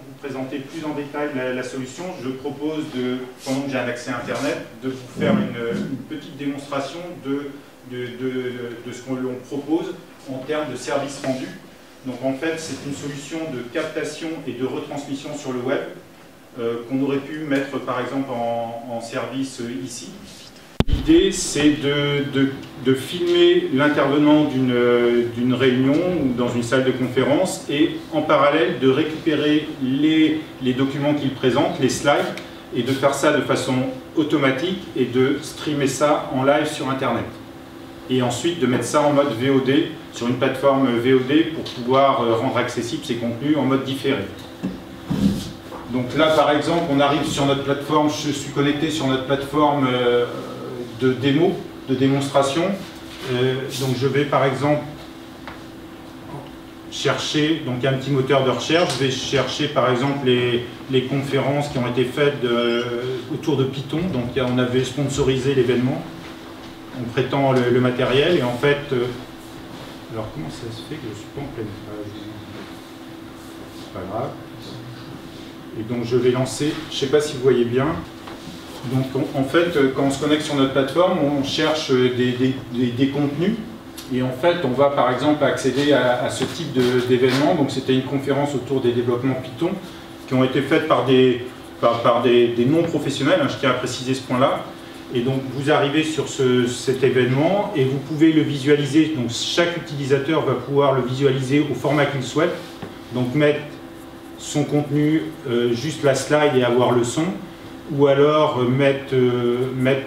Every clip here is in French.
vous présenter plus en détail la solution, je propose, pendant que j'ai un accès à Internet, de vous faire une petite démonstration de ce qu'on propose en termes de services rendus. Donc en fait, c'est une solution de captation et de retransmission sur le web qu'on aurait pu mettre par exemple en service ici. L'idée, c'est de filmer l'intervenant d'une réunion ou dans une salle de conférence et en parallèle de récupérer les documents qu'il présente, les slides, et de faire ça de façon automatique et de streamer ça en live sur Internet. Et ensuite de mettre ça en mode VOD, sur une plateforme VOD pour pouvoir rendre accessible ces contenus en mode différé. Donc là, par exemple, on arrive sur notre plateforme, je suis connecté sur notre plateforme de démo, de démonstration. Donc je vais par exemple chercher, donc il y a un petit moteur de recherche, je vais chercher par exemple les conférences qui ont été faites autour de Python. Donc on avait sponsorisé l'événement, on prétend le matériel et en fait, alors comment ça se fait que je ne suis pas en pleine page? C'est pas grave. Et donc je vais lancer, je ne sais pas si vous voyez bien. Donc en fait, quand on se connecte sur notre plateforme, on cherche des contenus et en fait, on va par exemple accéder à ce type d'événement. Donc c'était une conférence autour des développements Python qui ont été faites par des non-professionnels, hein, je tiens à préciser ce point-là. Et donc vous arrivez sur cet événement et vous pouvez le visualiser. Donc chaque utilisateur va pouvoir le visualiser au format qu'il souhaite. Donc mettre son contenu, juste la slide et avoir le son. Ou alors mettre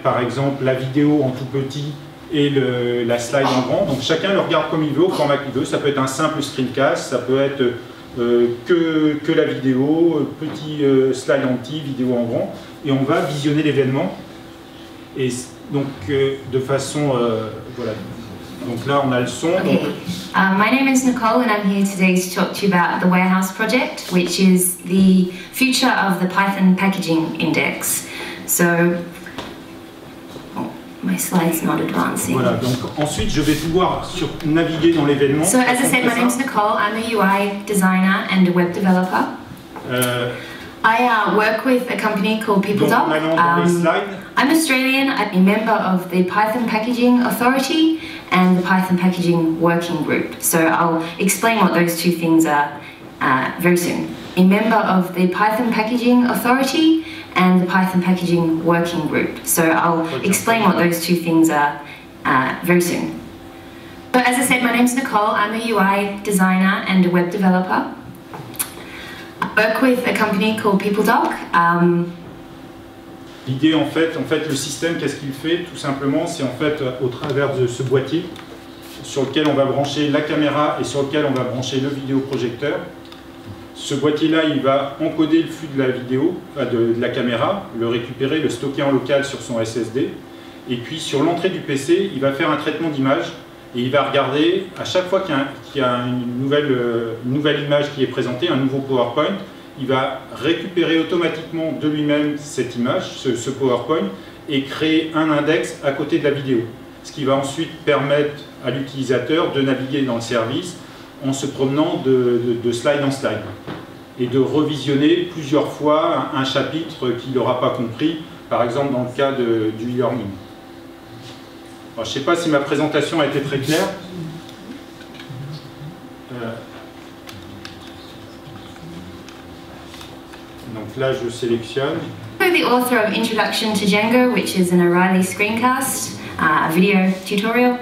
par exemple la vidéo en tout petit et la slide en grand. Donc chacun le regarde comme il veut, au format qu'il veut. Ça peut être un simple screencast, ça peut être que la vidéo, petit slide en petit, vidéo en grand. Et on va visionner l'événement. Et donc de façon... voilà. Donc là on a le son. Okay. My name is Nicole and I'm here today to talk to you about the Warehouse project, which is the future of the Python packaging index. So, oh, my slide's not advancing. Voilà, donc ensuite je vais pouvoir naviguer dans l'événement. So as I said, my name is Nicole, I'm a UI designer and a web developer. I work with a company called PeopleDoc. I'm Australian, I'm a member of the Python Packaging Authority and the Python Packaging Working Group. So I'll explain what those two things are very soon. A member of the Python Packaging Authority and the Python Packaging Working Group. So I'll explain what those two things are very soon. So as I said, my name's Nicole, I'm a UI designer and a web developer. I work with a company called PeopleDoc. L'idée en fait, le système, qu'est-ce qu'il fait? Tout simplement, c'est en fait au travers de ce boîtier sur lequel on va brancher la caméra et sur lequel on va brancher le vidéoprojecteur. Ce boîtier-là, il va encoder le flux de la vidéo, de la caméra, le récupérer, le stocker en local sur son SSD. Et puis sur l'entrée du PC, il va faire un traitement d'image et il va regarder à chaque fois qu'il y a une nouvelle image qui est présentée, un nouveau PowerPoint. Il va récupérer automatiquement de lui-même cette image, ce PowerPoint, et créer un index à côté de la vidéo. Ce qui va ensuite permettre à l'utilisateur de naviguer dans le service en se promenant de slide en slide et de revisionner plusieurs fois un chapitre qu'il n'aura pas compris, par exemple dans le cas du e-learning. Je ne sais pas si ma présentation a été très claire. Donc là, je sélectionne. I'm the author of Introduction to Django, which is an O'Reilly screencast, a video tutorial.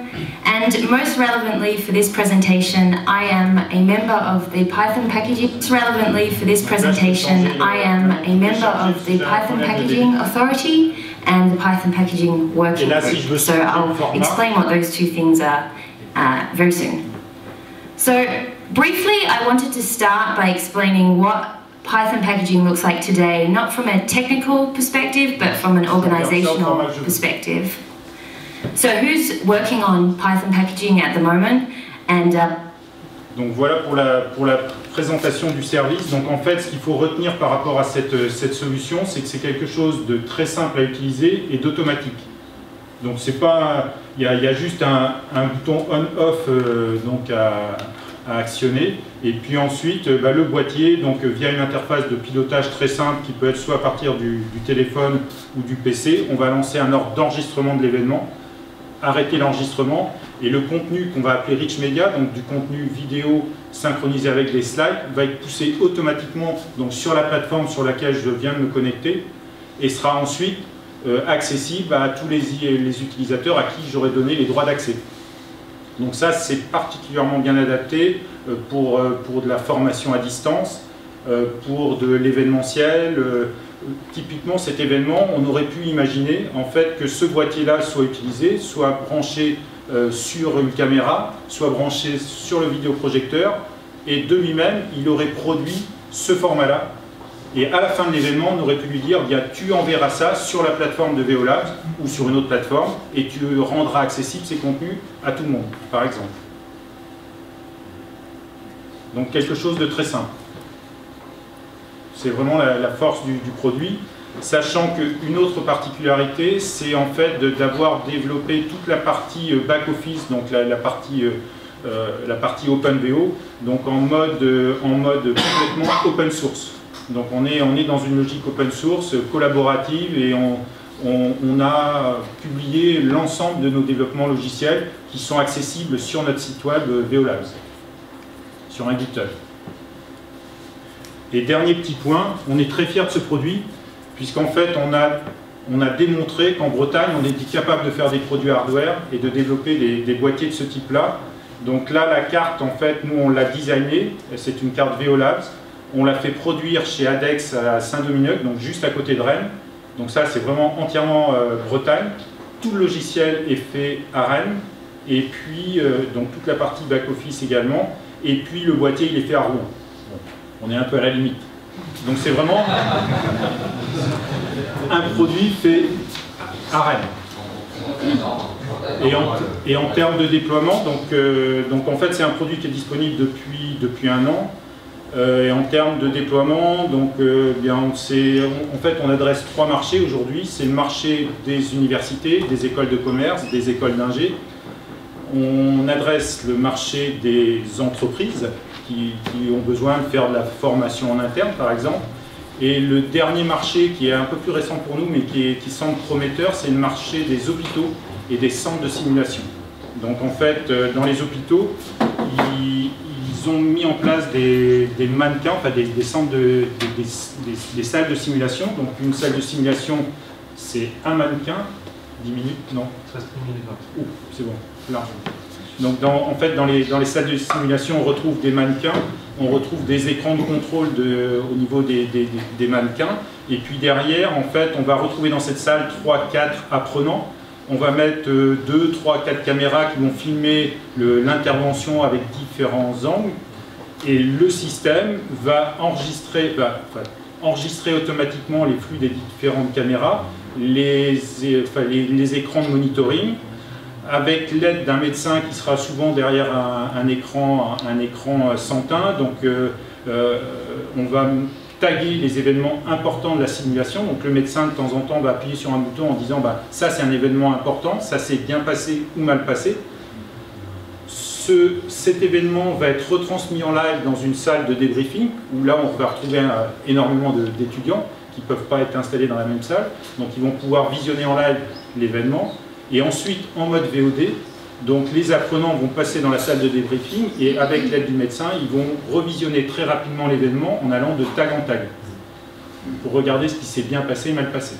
And most relevantly for this presentation, I am a member of the Python Packaging. Most relevantly for this presentation, I am a member of the Python Packaging Authority and the Python Packaging Working Group. So I'll explain what those two things are very soon. So briefly, I wanted to start by explaining what Python packaging looks like today, not from a technical perspective, but from an organizational perspective. So who's working on Python packaging at the moment? And donc voilà pour la présentation du service. Donc en fait, ce qu'il faut retenir par rapport à cette solution, c'est que c'est quelque chose de très simple à utiliser et d'automatique. Donc c'est pas, il y a juste un bouton on/off donc à actionner. Et puis ensuite, le boîtier, donc via une interface de pilotage très simple qui peut être soit à partir du téléphone ou du PC, on va lancer un ordre d'enregistrement de l'événement, arrêter l'enregistrement, et le contenu qu'on va appeler Rich Media, donc du contenu vidéo synchronisé avec des slides, va être poussé automatiquement donc, sur la plateforme sur laquelle je viens de me connecter, et sera ensuite accessible à tous les utilisateurs à qui j'aurai donné les droits d'accès. Donc ça, c'est particulièrement bien adapté pour de la formation à distance, pour de l'événementiel. Typiquement, cet événement, on aurait pu imaginer en fait que ce boîtier-là soit utilisé, soit branché sur une caméra, soit branché sur le vidéoprojecteur, et de lui-même, il aurait produit ce format-là. Et à la fin de l'événement, on aurait pu lui dire, bien, tu enverras ça sur la plateforme de VO-Labs ou sur une autre plateforme, et tu rendras accessible ces contenus à tout le monde, par exemple. Donc quelque chose de très simple. C'est vraiment la force du produit, sachant qu'une autre particularité, c'est en fait d'avoir développé toute la partie back-office, donc la partie OpenVO, donc en mode complètement open source. Donc on est dans une logique open source, collaborative, et on a publié l'ensemble de nos développements logiciels qui sont accessibles sur notre site web VO-Labs, sur un GitHub. Et dernier petit point, on est très fiers de ce produit, puisqu'en fait on a démontré qu'en Bretagne on est capable de faire des produits hardware et de développer des boîtiers de ce type-là. Donc là, la carte, en fait, nous on l'a designée, c'est une carte VO-Labs. On l'a fait produire chez Adex à Saint-Dominique, donc juste à côté de Rennes. Donc ça, c'est vraiment entièrement Bretagne. Tout le logiciel est fait à Rennes, et puis donc toute la partie back-office également. Et puis le boîtier, il est fait à Rouen. Bon, on est un peu à la limite. Donc c'est vraiment un produit fait à Rennes. Et en termes de déploiement, donc en fait, c'est un produit qui est disponible depuis un an. Et en termes de déploiement, donc, en fait, on adresse 3 marchés aujourd'hui. C'est le marché des universités, des écoles de commerce, des écoles d'ingé. On adresse le marché des entreprises qui ont besoin de faire de la formation en interne, par exemple. Et le dernier marché, qui est un peu plus récent pour nous, mais qui semble prometteur, c'est le marché des hôpitaux et des centres de simulation. Donc en fait, dans les hôpitaux, ils ont mis en place des mannequins, enfin des centres des salles de simulation. Donc une salle de simulation, c'est un mannequin, 10 minutes, non 13 minutes. Oh, c'est bon, large. Donc en fait, dans les salles de simulation, on retrouve des mannequins, on retrouve des écrans de contrôle au niveau des mannequins. Et puis derrière, en fait, on va retrouver dans cette salle 3-4 apprenants. On va mettre 2, 3, 4 caméras qui vont filmer l'intervention avec différents angles, et le système va enregistrer automatiquement les flux des différentes caméras, les écrans de monitoring, avec l'aide d'un médecin qui sera souvent derrière un écran sans teint. Donc on va taguer les événements importants de la simulation. Donc le médecin de temps en temps va appuyer sur un bouton en disant ça c'est un événement important, ça s'est bien passé ou mal passé. Cet événement va être retransmis en live dans une salle de débriefing, où là on va retrouver énormément d'étudiants qui ne peuvent pas être installés dans la même salle. Donc ils vont pouvoir visionner en live l'événement, et ensuite en mode VOD. Donc les apprenants vont passer dans la salle de débriefing, et avec l'aide du médecin, ils vont revisionner très rapidement l'événement en allant de tag en tag, pour regarder ce qui s'est bien passé et mal passé.